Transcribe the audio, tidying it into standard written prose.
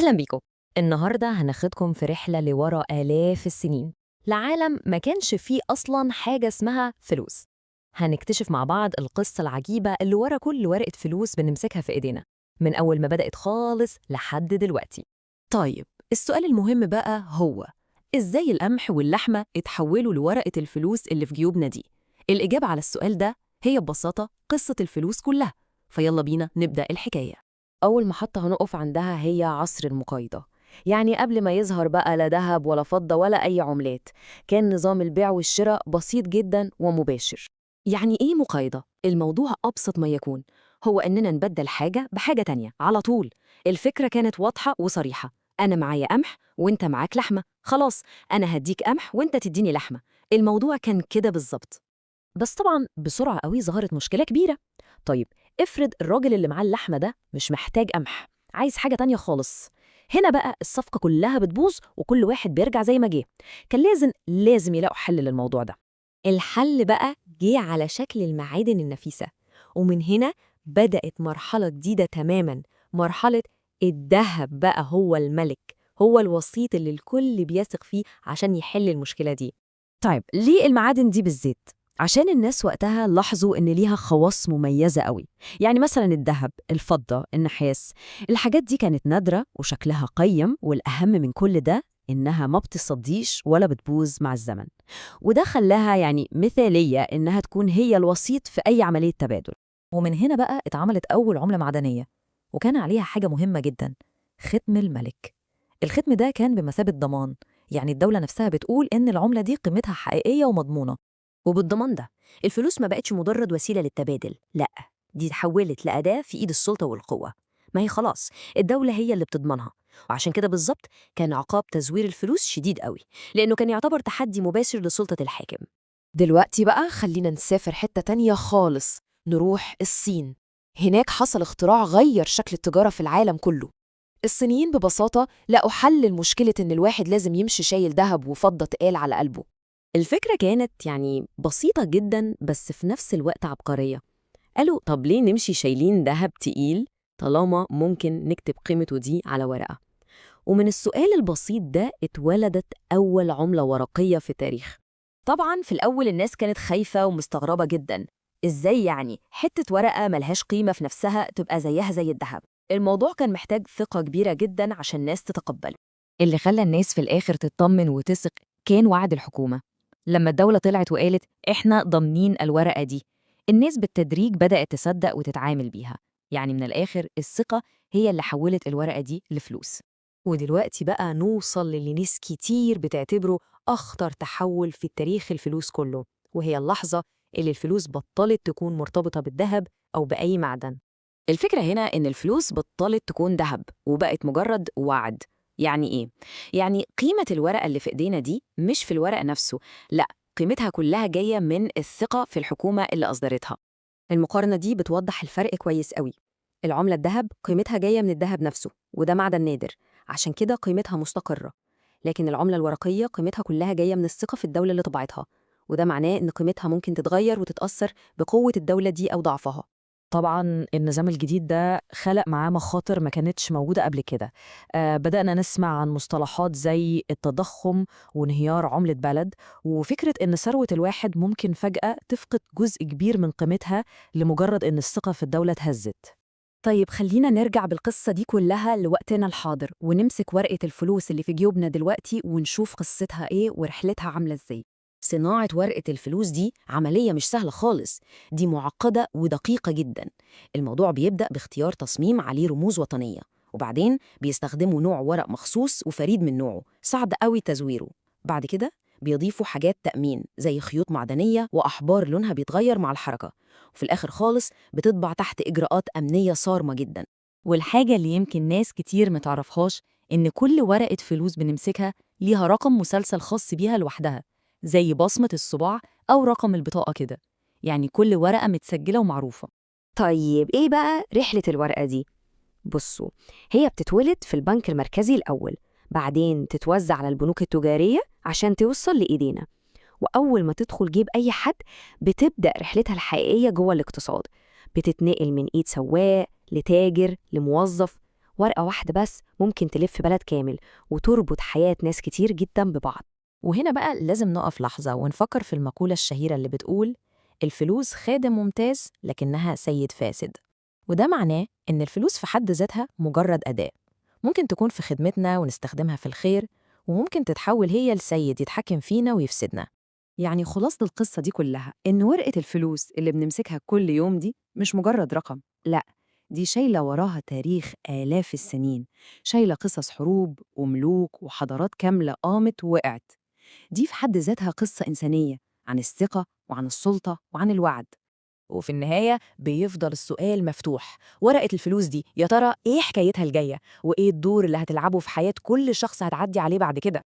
أهلا بيكم. النهاردة هناخدكم في رحلة لورا آلاف السنين لعالم ما كانش فيه أصلاً حاجة اسمها فلوس. هنكتشف مع بعض القصة العجيبة اللي ورا كل ورقة فلوس بنمسكها في إيدينا، من أول ما بدأت خالص لحد دلوقتي. طيب، السؤال المهم بقى هو إزاي القمح واللحمة اتحولوا لورقة الفلوس اللي في جيوبنا دي؟ الإجابة على السؤال ده هي ببساطة قصة الفلوس كلها. فيلا بينا نبدأ الحكاية. أول محطة هنقف عندها هي عصر المقايضة، يعني قبل ما يظهر بقى لا ذهب ولا فضة ولا أي عملات، كان نظام البيع والشراء بسيط جداً ومباشر. يعني إيه مقايضة؟ الموضوع أبسط ما يكون، هو إننا نبدل حاجة بحاجة تانية على طول. الفكرة كانت واضحة وصريحة، أنا معايا قمح وإنت معاك لحمة، خلاص أنا هديك قمح وإنت تديني لحمة. الموضوع كان كده بالظبط. بس طبعاً بسرعة قوي ظهرت مشكلة كبيرة. طيب افرض الراجل اللي معاه اللحمة ده مش محتاج قمح، عايز حاجة تانية خالص. هنا بقى الصفقة كلها بتبوظ وكل واحد بيرجع زي ما جه. كان لازم يلاقوا حل للموضوع ده. الحل بقى جه على شكل المعادن النفيسة، ومن هنا بدأت مرحلة جديدة تماماً، مرحلة الذهب بقى هو الملك، هو الوسيط اللي الكل بيثق فيه عشان يحل المشكلة دي. طيب ليه المعادن دي بالذات؟ عشان الناس وقتها لاحظوا إن ليها خواص مميزة قوي. يعني مثلا الذهب، الفضة، النحاس، الحاجات دي كانت نادرة وشكلها قيم، والأهم من كل ده إنها ما بتصديش ولا بتبوظ مع الزمن. وده خلاها يعني مثالية إنها تكون هي الوسيط في أي عملية تبادل. ومن هنا بقى اتعملت أول عملة معدنية، وكان عليها حاجة مهمة جدا: ختم الملك. الختم ده كان بمثابة ضمان، يعني الدولة نفسها بتقول إن العملة دي قيمتها حقيقية ومضمونة. وبالضمان ده الفلوس ما بقتش مجرد وسيلة للتبادل، لأ، دي اتحولت لأداة في إيد السلطة والقوة. ما هي خلاص الدولة هي اللي بتضمنها. وعشان كده بالظبط كان عقاب تزوير الفلوس شديد قوي، لأنه كان يعتبر تحدي مباشر لسلطة الحاكم. دلوقتي بقى خلينا نسافر حتة تانية خالص، نروح الصين. هناك حصل اختراع غير شكل التجارة في العالم كله. الصينيين ببساطة لقوا حل لمشكلة إن الواحد لازم يمشي شايل ذهب وفضة تقال على قلبه. الفكرة كانت يعني بسيطة جدا بس في نفس الوقت عبقرية. قالوا طب ليه نمشي شايلين دهب تقيل طالما ممكن نكتب قيمته دي على ورقة؟ ومن السؤال البسيط ده اتولدت أول عملة ورقية في التاريخ. طبعا في الأول الناس كانت خايفة ومستغربة جدا، إزاي يعني حتة ورقة ملهاش قيمة في نفسها تبقى زيها زي الذهب؟ الموضوع كان محتاج ثقة كبيرة جدا عشان الناس تتقبله. اللي خلى الناس في الآخر تطمن وتثق كان وعد الحكومة. لما الدولة طلعت وقالت إحنا ضامنين الورقة دي، الناس بالتدريج بدأت تصدق وتتعامل بيها. يعني من الآخر الثقة هي اللي حولت الورقة دي لفلوس. ودلوقتي بقى نوصل للي ناس كتير بتعتبره أخطر تحول في التاريخ الفلوس كله، وهي اللحظة اللي الفلوس بطلت تكون مرتبطة بالذهب أو بأي معدن. الفكرة هنا إن الفلوس بطلت تكون ذهب وبقت مجرد وعد. يعني إيه؟ يعني قيمة الورقة اللي في إيدينا دي مش في الورق نفسه، لأ، قيمتها كلها جاية من الثقة في الحكومة اللي أصدرتها. المقارنة دي بتوضح الفرق كويس قوي. العملة الذهب قيمتها جاية من الذهب نفسه، وده معدن نادر، عشان كده قيمتها مستقرة. لكن العملة الورقية قيمتها كلها جاية من الثقة في الدولة اللي طبعتها، وده معناه إن قيمتها ممكن تتغير وتتأثر بقوة الدولة دي أو ضعفها. طبعا النظام الجديد ده خلق معاه مخاطر ما كانتش موجودة قبل كده. بدأنا نسمع عن مصطلحات زي التضخم وانهيار عملة بلد، وفكرة إن ثروة الواحد ممكن فجأة تفقد جزء كبير من قيمتها لمجرد إن الثقة في الدولة اتهزت. طيب خلينا نرجع بالقصة دي كلها لوقتنا الحاضر، ونمسك ورقة الفلوس اللي في جيوبنا دلوقتي ونشوف قصتها إيه ورحلتها عاملة إزاي. صناعة ورقة الفلوس دي عملية مش سهلة خالص، دي معقدة ودقيقة جدا. الموضوع بيبدأ باختيار تصميم عليه رموز وطنية، وبعدين بيستخدموا نوع ورق مخصوص وفريد من نوعه صعب قوي تزويره. بعد كده بيضيفوا حاجات تأمين زي خيوط معدنية وأحبار لونها بيتغير مع الحركة، وفي الآخر خالص بتطبع تحت إجراءات أمنية صارمة جدا. والحاجة اللي يمكن ناس كتير متعرفهاش إن كل ورقة فلوس بنمسكها ليها رقم مسلسل خاص بيها لوحدها، زي بصمة الصباع أو رقم البطاقة كده. يعني كل ورقة متسجلة ومعروفة. طيب إيه بقى رحلة الورقة دي؟ بصوا، هي بتتولد في البنك المركزي الأول، بعدين تتوزع على البنوك التجارية عشان توصل لإيدينا، وأول ما تدخل جيب أي حد بتبدأ رحلتها الحقيقية جوه الاقتصاد. بتتنقل من إيد سواق لتاجر لموظف، ورقة واحدة بس ممكن تلف بلد كامل وتربط حياة ناس كتير جدا ببعض. وهنا بقى لازم نقف لحظة ونفكر في المقولة الشهيرة اللي بتقول الفلوس خادم ممتاز لكنها سيد فاسد. وده معناه إن الفلوس في حد ذاتها مجرد أداة، ممكن تكون في خدمتنا ونستخدمها في الخير، وممكن تتحول هي لسيد يتحكم فينا ويفسدنا. يعني خلاصة القصة دي كلها إن ورقة الفلوس اللي بنمسكها كل يوم دي مش مجرد رقم، لأ، دي شايلة وراها تاريخ آلاف السنين، شايلة قصص حروب وملوك وحضارات كاملة قامت ووقعت. دي في حد ذاتها قصة إنسانية عن الثقة وعن السلطة وعن الوعد. وفي النهاية بيفضل السؤال مفتوح، ورقة الفلوس دي يا ترى إيه حكايتها الجاية؟ وإيه الدور اللي هتلعبه في حياة كل شخص هتعدي عليه بعد كده؟